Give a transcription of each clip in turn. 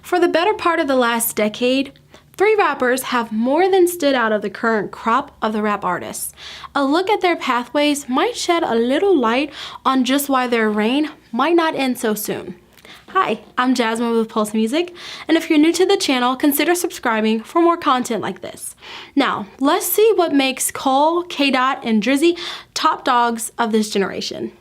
For the better part of the last decade, 3 rappers have more than stood out of the current crop of the rap artists. A look at their pathways might shed a little light on just why their reign might not end so soon. Hi, I'm Jasmine with Pulse Music, and if you're new to the channel, consider subscribing for more content like this. Now, let's see what makes Cole, K-Dot, and Drizzy top dogs of this generation.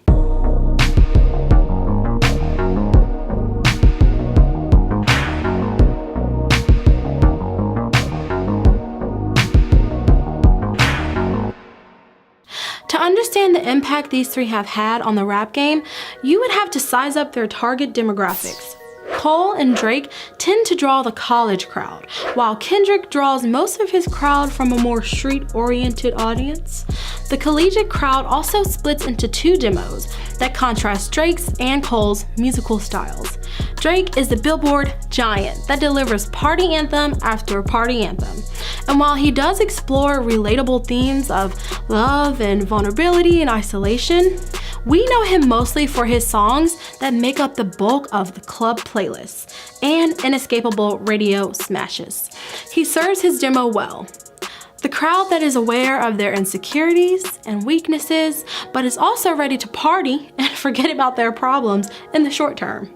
To understand the impact these 3 have had on the rap game, you would have to size up their target demographics. Cole and Drake tend to draw the college crowd, while Kendrick draws most of his crowd from a more street-oriented audience. The collegiate crowd also splits into 2 demos that contrast Drake's and Cole's musical styles. Drake is the Billboard giant that delivers party anthem after party anthem. And while he does explore relatable themes of love and vulnerability and isolation, we know him mostly for his songs that make up the bulk of the club playlists and inescapable radio smashes. He serves his demo well. The crowd that is aware of their insecurities and weaknesses, but is also ready to party and forget about their problems in the short term.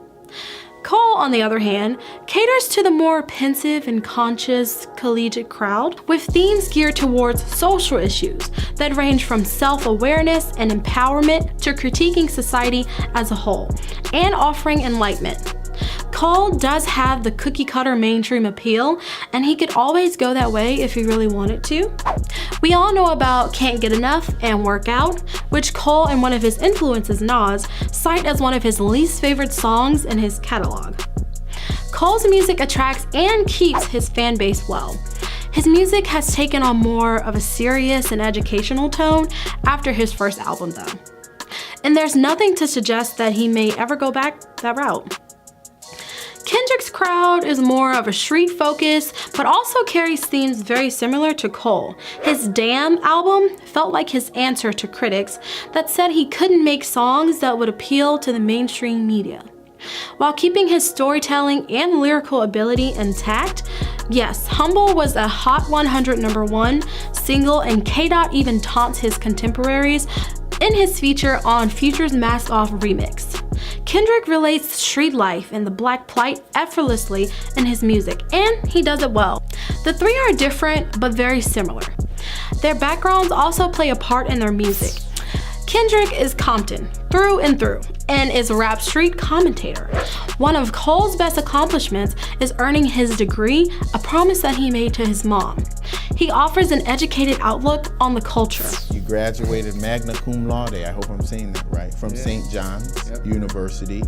Cole, on the other hand, caters to the more pensive and conscious collegiate crowd with themes geared towards social issues that range from self-awareness and empowerment to critiquing society as a whole and offering enlightenment. Cole does have the cookie-cutter mainstream appeal, and he could always go that way if he really wanted to. We all know about Can't Get Enough and Work Out, which Cole and one of his influences, Nas, cite as one of his least favorite songs in his catalog. Cole's music attracts and keeps his fan base well. His music has taken on more of a serious and educational tone after his first album though. And there's nothing to suggest that he may ever go back that route. Kendrick's crowd is more of a street focus, but also carries themes very similar to Cole. His Damn album felt like his answer to critics that said he couldn't make songs that would appeal to the mainstream media. While keeping his storytelling and lyrical ability intact, yes, Humble was a Hot 100 #1 single, and K-Dot even taunts his contemporaries in his feature on Future's Mask Off remix. Kendrick relates street life and the black plight effortlessly in his music, and he does it well. The 3 are different but very similar. Their backgrounds also play a part in their music. Kendrick is Compton through and through and is a rap street commentator. One of Cole's best accomplishments is earning his degree, a promise that he made to his mom. He offers an educated outlook on the culture. You graduated magna cum laude, I hope I'm saying that right, from St. John's University.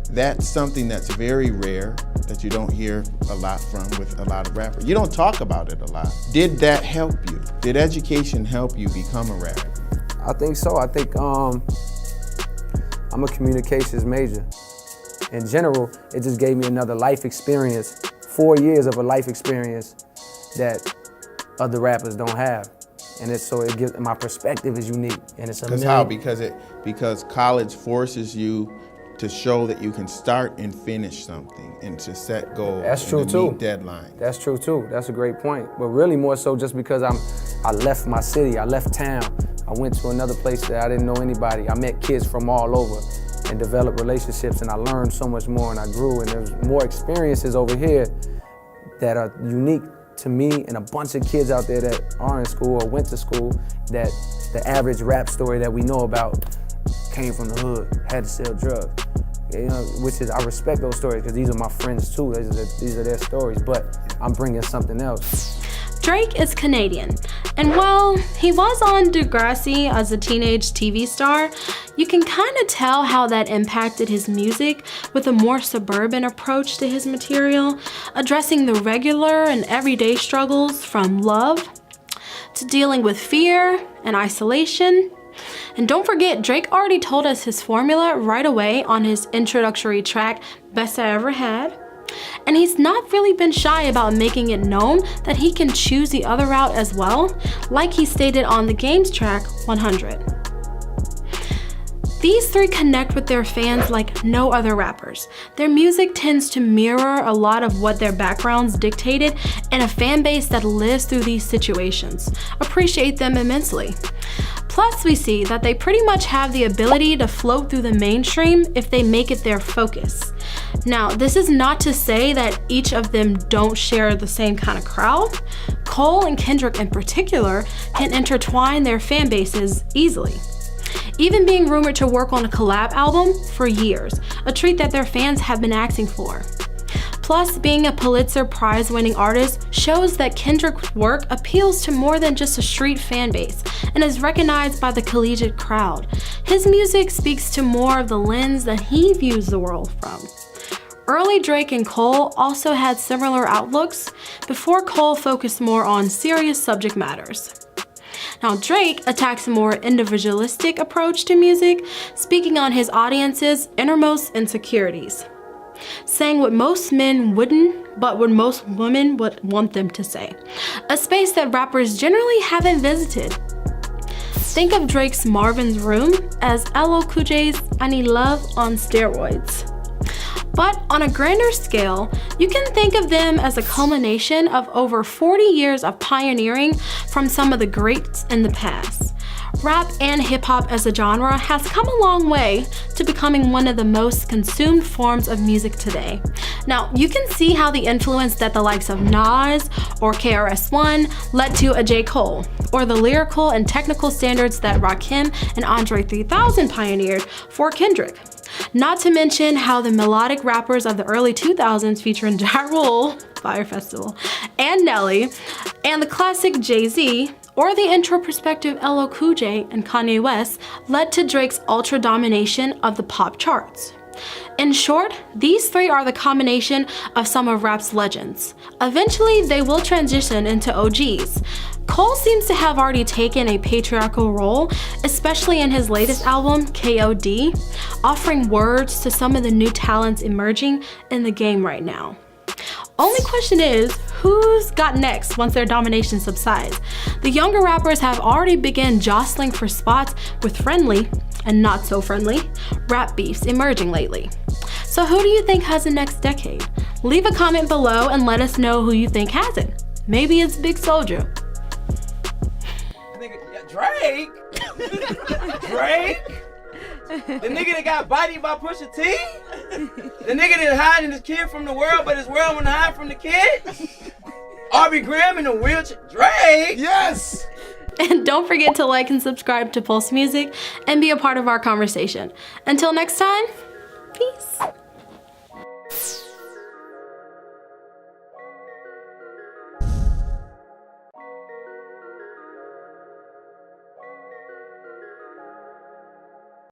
That's something that's very rare that you don't hear a lot from with a lot of rappers. You don't talk about it a lot. Did that help you? Did education help you become a rapper? I think so. I think I'm a communications major. In general, it just gave me another life experience, 4 years of a life experience that other rappers don't have. And it gives, my perspective is unique. And it's Because how? Because college forces you to show that you can start and finish something and to set goals. That's true too. Meet deadlines. That's true too. That's a great point. But really more so just because I left my city, I left town. I went to another place that I didn't know anybody. I met kids from all over and developed relationships, and I learned so much more, and I grew, and there's more experiences over here that are unique to me and a bunch of kids out there that are in school or went to school that the average rap story that we know about came from the hood, had to sell drugs. You know, which is, I respect those stories because these are my friends too. These are their stories, but I'm bringing something else. Drake is Canadian, and while he was on Degrassi as a teenage TV star, you can kind of tell how that impacted his music with a more suburban approach to his material, addressing the regular and everyday struggles from love to dealing with fear and isolation. And don't forget, Drake already told us his formula right away on his introductory track, Best I Ever Had. And he's not really been shy about making it known that he can choose the other route as well, like he stated on the Game's track 100. These three connect with their fans like no other rappers. Their music tends to mirror a lot of what their backgrounds dictated, and a fan base that lives through these situations appreciate them immensely. Plus, we see that they pretty much have the ability to float through the mainstream if they make it their focus. Now, this is not to say that each of them don't share the same kind of crowd. Cole and Kendrick in particular can intertwine their fan bases easily, even being rumored to work on a collab album for years, a treat that their fans have been asking for. Plus, being a Pulitzer Prize-winning artist shows that Kendrick's work appeals to more than just a street fan base and is recognized by the collegiate crowd. His music speaks to more of the lens that he views the world from. Early Drake and Cole also had similar outlooks before Cole focused more on serious subject matters. Now, Drake attacks a more individualistic approach to music, speaking on his audience's innermost insecurities, saying what most men wouldn't, but what most women would want them to say, a space that rappers generally haven't visited. Think of Drake's Marvin's Room as LL Cool J's I Need Love on steroids. But on a grander scale, you can think of them as a culmination of over 40 years of pioneering from some of the greats in the past. Rap and hip-hop as a genre has come a long way to becoming one of the most consumed forms of music today. Now, you can see how the influence that the likes of Nas or KRS-One led to a J Cole, or the lyrical and technical standards that Rakim and Andre 3000 pioneered for Kendrick. Not to mention how the melodic rappers of the early 2000s featuring Ja Rule, Fire Festival, and Nelly, and the classic Jay-Z, or the introspective LL Cool J and Kanye West led to Drake's ultra domination of the pop charts. In short, these three are the combination of some of rap's legends. Eventually, they will transition into OGs. Cole seems to have already taken a patriarchal role, especially in his latest album, KOD, offering words to some of the new talents emerging in the game right now. Only question is, who's got next once their domination subsides? The younger rappers have already begun jostling for spots with friendly, and not so friendly, rap beefs emerging lately. So who do you think has the next decade? Leave a comment below and let us know who you think has it. Maybe it's Big Soulja. Drake? Drake? The nigga that got bodied by Pusha T? The nigga that's hiding his kid from the world, but his world wanna hide from the kid? Aubrey Graham in a wheelchair? Drake? Yes! And don't forget to like and subscribe to Pulse Music and be a part of our conversation. Until next time, peace.